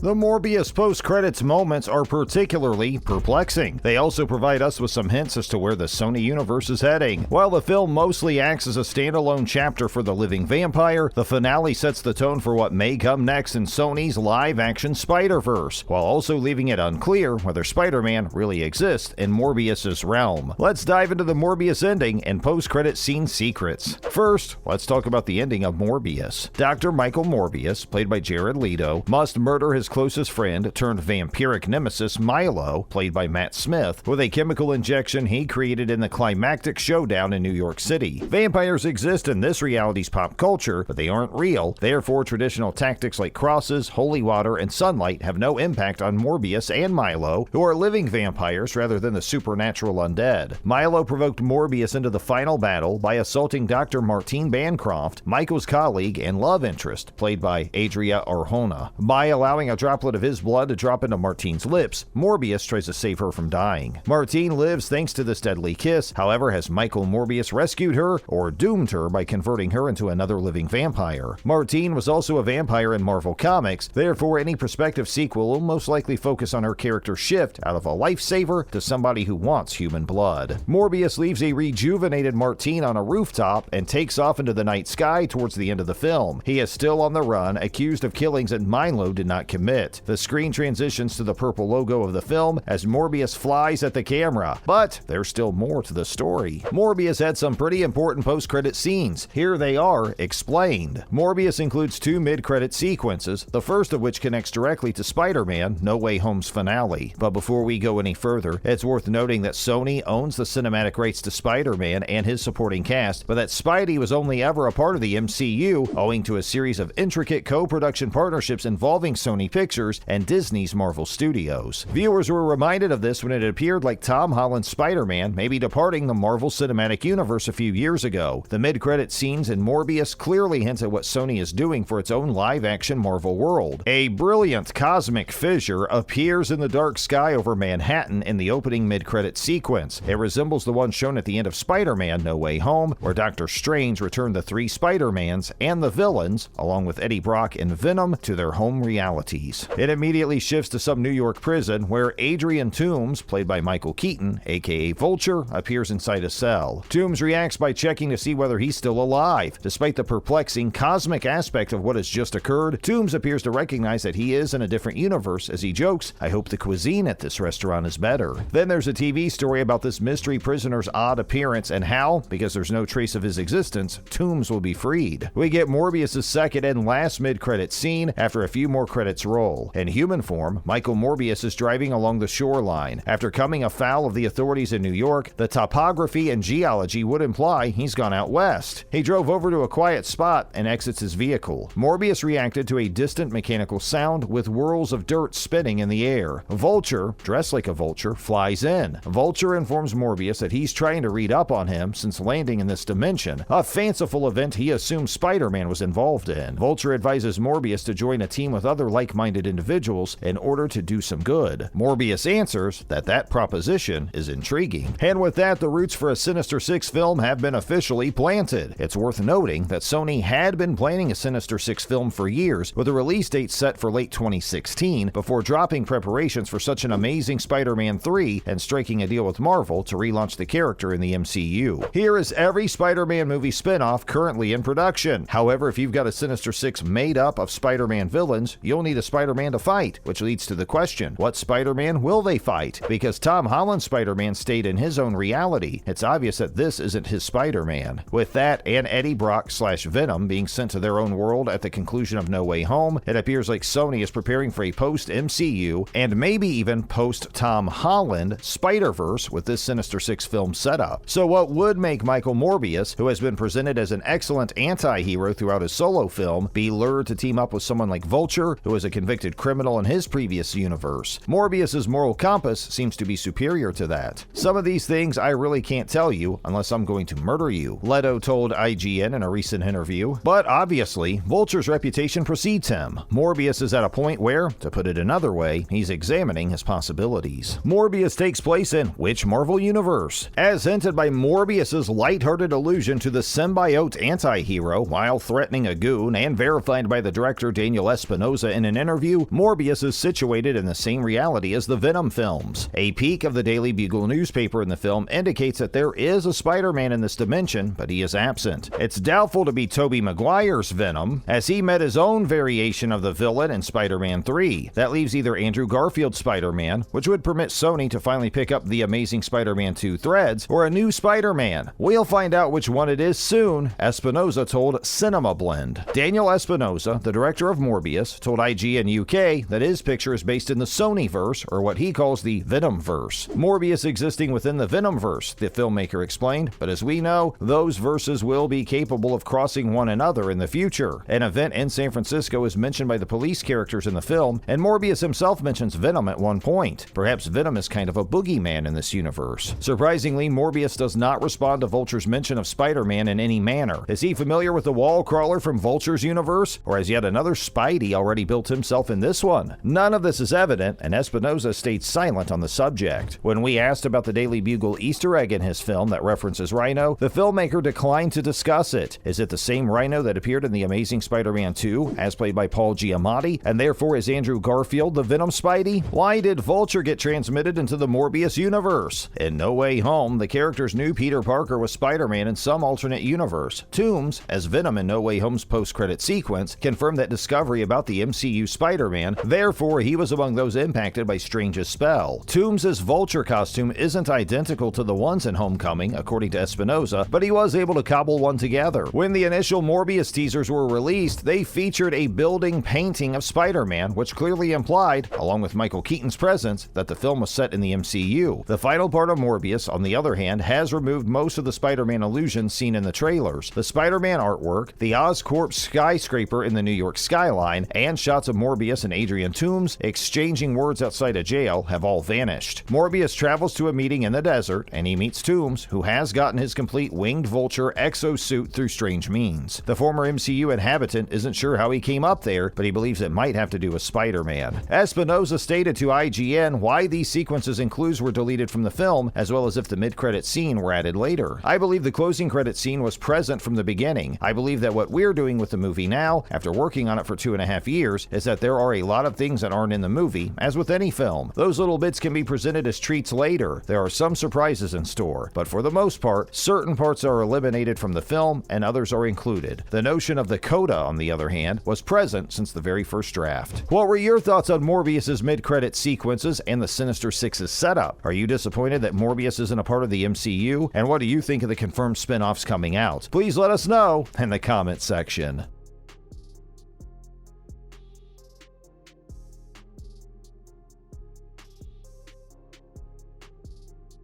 The Morbius post-credits moments are particularly perplexing. They also provide us with some hints as to where the Sony universe is heading. While the film mostly acts as a standalone chapter for the living vampire, the finale sets the tone for what may come next in Sony's live-action Spider-Verse, while also leaving it unclear whether Spider-Man really exists in Morbius's realm. Let's dive into the Morbius ending and post-credit scene secrets. First, let's talk about the ending of Morbius. Dr. Michael Morbius, played by Jared Leto, must murder his closest friend turned vampiric nemesis Milo, played by Matt Smith, with a chemical injection he created in the climactic showdown in New York City. Vampires exist in this reality's pop culture, but they aren't real. Therefore, traditional tactics like crosses, holy water, and sunlight have no impact on Morbius and Milo, who are living vampires rather than the supernatural undead. Milo provoked Morbius into the final battle by assaulting Dr. Martine Bancroft, Michael's colleague and love interest, played by Adria Arjona. By allowing a droplet of his blood to drop into Martine's lips, Morbius tries to save her from dying. Martine lives thanks to this deadly kiss. However, has Michael Morbius rescued her or doomed her by converting her into another living vampire? Martine was also a vampire in Marvel Comics, therefore any prospective sequel will most likely focus on her character's shift out of a lifesaver to somebody who wants human blood. Morbius leaves a rejuvenated Martine on a rooftop and takes off into the night sky towards the end of the film. He is still on the run, accused of killings that Milo did not commit. The screen transitions to the purple logo of the film as Morbius flies at the camera. But there's still more to the story. Morbius had some pretty important post-credit scenes. Here they are, explained. Morbius includes two mid-credit sequences, the first of which connects directly to Spider-Man No Way Home's finale. But before we go any further, it's worth noting that Sony owns the cinematic rights to Spider-Man and his supporting cast, but that Spidey was only ever a part of the MCU owing to a series of intricate co-production partnerships involving Sony Pictures and Disney's Marvel Studios. Viewers were reminded of this when it appeared like Tom Holland's Spider-Man may be departing the Marvel Cinematic Universe a few years ago. The mid-credit scenes in Morbius clearly hint at what Sony is doing for its own live-action Marvel world. A brilliant cosmic fissure appears in the dark sky over Manhattan in the opening mid-credit sequence. It resembles the one shown at the end of Spider-Man No Way Home, where Doctor Strange returned the three Spider-Mans and the villains, along with Eddie Brock and Venom, to their home realities. It immediately shifts to some New York prison where Adrian Toomes, played by Michael Keaton, aka Vulture, appears inside a cell. Toomes reacts by checking to see whether he's still alive. Despite the perplexing cosmic aspect of what has just occurred, Toomes appears to recognize that he is in a different universe as he jokes, "I hope the cuisine at this restaurant is better." Then there's a TV story about this mystery prisoner's odd appearance and how, because there's no trace of his existence, Toomes will be freed. We get Morbius' second and last mid-credit scene after a few more credits roll. In human form, Michael Morbius is driving along the shoreline. After coming afoul of the authorities in New York, the topography and geology would imply he's gone out west. He drove over to a quiet spot and exits his vehicle. Morbius reacted to a distant mechanical sound with whirls of dirt spinning in the air. Vulture, dressed like a vulture, flies in. Vulture informs Morbius that he's trying to read up on him since landing in this dimension, a fanciful event he assumes Spider-Man was involved in. Vulture advises Morbius to join a team with other like-minded individuals in order to do some good. Morbius answers that that proposition is intriguing. And with that, the roots for a Sinister Six film have been officially planted. It's worth noting that Sony had been planning a Sinister Six film for years, with a release date set for late 2016, before dropping preparations for such an amazing Spider-Man 3 and striking a deal with Marvel to relaunch the character in the MCU. Here is every Spider-Man movie spin-off currently in production. However, if you've got a Sinister Six made up of Spider-Man villains, you'll need a Spider-Man to fight, which leads to the question, what Spider-Man will they fight? Because Tom Holland's Spider-Man stayed in his own reality, it's obvious that this isn't his Spider-Man. With that and Eddie Brock/Venom being sent to their own world at the conclusion of No Way Home, it appears like Sony is preparing for a post-MCU and maybe even post-Tom Holland Spider-Verse with this Sinister Six film setup. So what would make Michael Morbius, who has been presented as an excellent anti-hero throughout his solo film, be lured to team up with someone like Vulture, who is a convicted criminal in his previous universe? Morbius's moral compass seems to be superior to that. Some of these things I really can't tell you unless I'm going to murder you, Leto told IGN in a recent interview. But obviously, Vulture's reputation precedes him. Morbius is at a point where, to put it another way, he's examining his possibilities. Morbius takes place in which Marvel universe? As hinted by Morbius's lighthearted allusion to the symbiote anti-hero while threatening a goon, and verified by the director Daniel Espinosa in an interview interview, Morbius is situated in the same reality as the Venom films. A peek of the Daily Bugle newspaper in the film indicates that there is a Spider-Man in this dimension, but he is absent. It's doubtful to be Tobey Maguire's Venom, as he met his own variation of the villain in Spider-Man 3. That leaves either Andrew Garfield's Spider-Man, which would permit Sony to finally pick up the Amazing Spider-Man 2 threads, or a new Spider-Man. We'll find out which one it is soon, Espinosa told Cinema Blend. Daniel Espinosa, the director of Morbius, told IGN UK that his picture is based in the Sonyverse, or what he calls the Venomverse. Morbius existing within the Venomverse, the filmmaker explained, but as we know, those verses will be capable of crossing one another in the future. An event in San Francisco is mentioned by the police characters in the film, and Morbius himself mentions Venom at one point. Perhaps Venom is kind of a boogeyman in this universe. Surprisingly, Morbius does not respond to Vulture's mention of Spider-Man in any manner. Is he familiar with the wall crawler from Vulture's universe? Or has yet another Spidey already built himself in this one? None of this is evident, and Espinosa stayed silent on the subject. When we asked about the Daily Bugle Easter egg in his film that references Rhino, the filmmaker declined to discuss it. Is it the same Rhino that appeared in The Amazing Spider-Man 2, as played by Paul Giamatti, and therefore is Andrew Garfield the Venom Spidey? Why did Vulture get transmitted into the Morbius universe? In No Way Home, the characters knew Peter Parker was Spider-Man in some alternate universe. Toomes, as Venom in No Way Home's post-credit sequence, confirmed that discovery about the MCU Spider-Man, therefore he was among those impacted by Strange's spell. Toomes' Vulture costume isn't identical to the ones in Homecoming, according to Espinosa, but he was able to cobble one together. When the initial Morbius teasers were released, they featured a building painting of Spider-Man, which clearly implied, along with Michael Keaton's presence, that the film was set in the MCU. The final part of Morbius, on the other hand, has removed most of the Spider-Man illusions seen in the trailers. The Spider-Man artwork, the Oscorp skyscraper in the New York skyline, and shots of Morbius and Adrian Toomes exchanging words outside a jail have all vanished. Morbius travels to a meeting in the desert, and he meets Toomes, who has gotten his complete winged Vulture exosuit through strange means. The former MCU inhabitant isn't sure how he came up there, but he believes it might have to do with Spider-Man. Espinosa stated to IGN why these sequences and clues were deleted from the film, as well as if the mid-credit scene were added later. I believe the closing credit scene was present from the beginning. I believe that what we're doing with the movie now, after working on it for 2.5 years, is that there are a lot of things that aren't in the movie, as with any film. Those little bits can be presented as treats later. There are some surprises in store, but for the most part, certain parts are eliminated from the film and others are included. The notion of the coda, on the other hand, was present since the very first draft. What were your thoughts on Morbius's mid-credit sequences and the Sinister Six's setup? Are you disappointed that Morbius isn't a part of the MCU? And what do you think of the confirmed spin-offs coming out? Please let us know in the comments section.